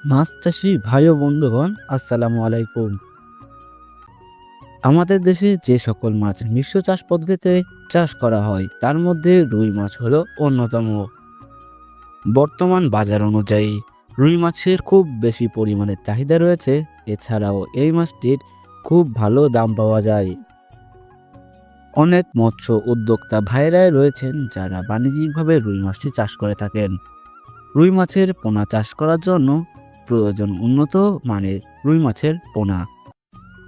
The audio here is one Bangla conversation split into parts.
মাছ চাষি ভাই ও বন্ধুগণ, আসসালামু আলাইকুম। আমাদের দেশে যে সকল মাছ মিশ্র চাষ পদ্ধতিতে চাষ করা হয় তার মধ্যে রুই মাছ হলো অন্যতম। বর্তমান বাজার অনুযায়ী রুই মাছের খুব বেশি পরিমাণে চাহিদা রয়েছে। এছাড়াও এই মাছটির খুব ভালো দাম পাওয়া যায়। অনেক মৎস্য উদ্যোক্তা ভাইরাই রয়েছেন যারা বাণিজ্যিকভাবে রুই মাছটি চাষ করে থাকেন। রুই মাছের পোনা চাষ করার জন্য প্রয়োজন উন্নত মানের রুই মাছের পোনা।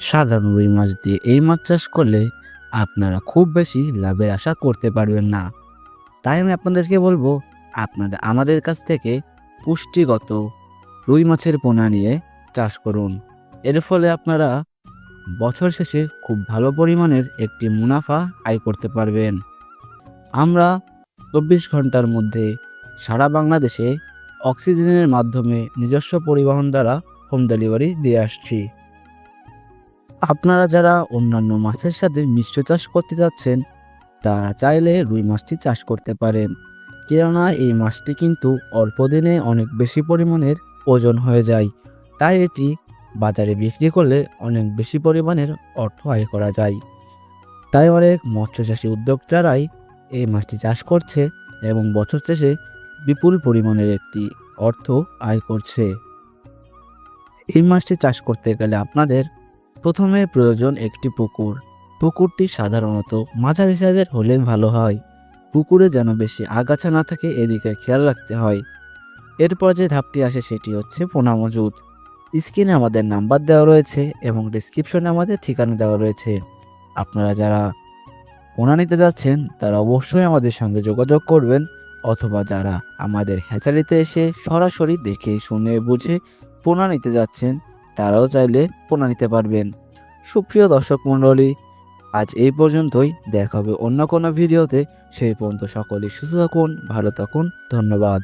সাধারণ রুই মাছ দিয়ে এই মাছ চাষ করলে আপনারা খুব বেশি লাভের আশা করতে পারবেন না। তাই আমি আপনাদেরকে বলবো, আপনারা আমাদের কাছ থেকে পুষ্টিগত রুই মাছের পোনা নিয়ে চাষ করুন। এর ফলে আপনারা বছর শেষে খুব ভালো পরিমাণের একটি মুনাফা আয় করতে পারবেন। আমরা 24 ঘন্টার মধ্যে সারা বাংলাদেশে অক্সিজেনের মাধ্যমে নিজস্ব পরিবহন দ্বারা হোম ডেলিভারি দিয়ে আসছি। আপনারা যারা অন্যান্য মাছের সাথে মিশ্র চাষ করতে যাচ্ছেন তারা চাইলে রুই মাছটি চাষ করতে পারেন, কেননা এই মাছটি কিন্তু অল্প দিনে অনেক বেশি পরিমাণের ওজন হয়ে যায়। তাই এটি বাজারে বিক্রি করলে অনেক বেশি পরিমাণের অর্থ আয় করা যায়। তাই অনেক মৎস্যচাষী উদ্যোক্তারাই এই মাছটি চাষ করছে এবং বছর শেষে বিপুল পরিমাণের একটি অর্থ আয় করছে। এই মাছটি চাষ করতে গেলে আপনাদের প্রথমে প্রয়োজন একটি পুকুর। পুকুরটি সাধারণত মাঝারি সাইজের হলে ভালো হয়। পুকুরে যেন বেশি আগাছা না থাকে এদিকে খেয়াল রাখতে হয়। এরপর যে ধাপটি আসে সেটি হচ্ছে পোনা মজুত। স্ক্রিনে আমাদের নাম্বার দেওয়া রয়েছে এবং ডিসক্রিপশনে আমাদের ঠিকানা দেওয়া রয়েছে। আপনারা যারা পোনা নিতে যাচ্ছেন তারা অবশ্যই আমাদের সঙ্গে যোগাযোগ করবেন, অথবা যারা আমাদের হ্যাচারিতে এসে সরাসরি দেখে শুনে বুঝে পোনা নিতে যাচ্ছেন তারাও চাইলে পোনা নিতে পারবেন। সুপ্রিয় দর্শক মণ্ডলী, আজ এই পর্যন্তই। দেখা হবে অন্য কোনো ভিডিওতে। সেই পর্যন্ত সকলেই সুস্থ থাকুন, ভালো থাকুন। ধন্যবাদ।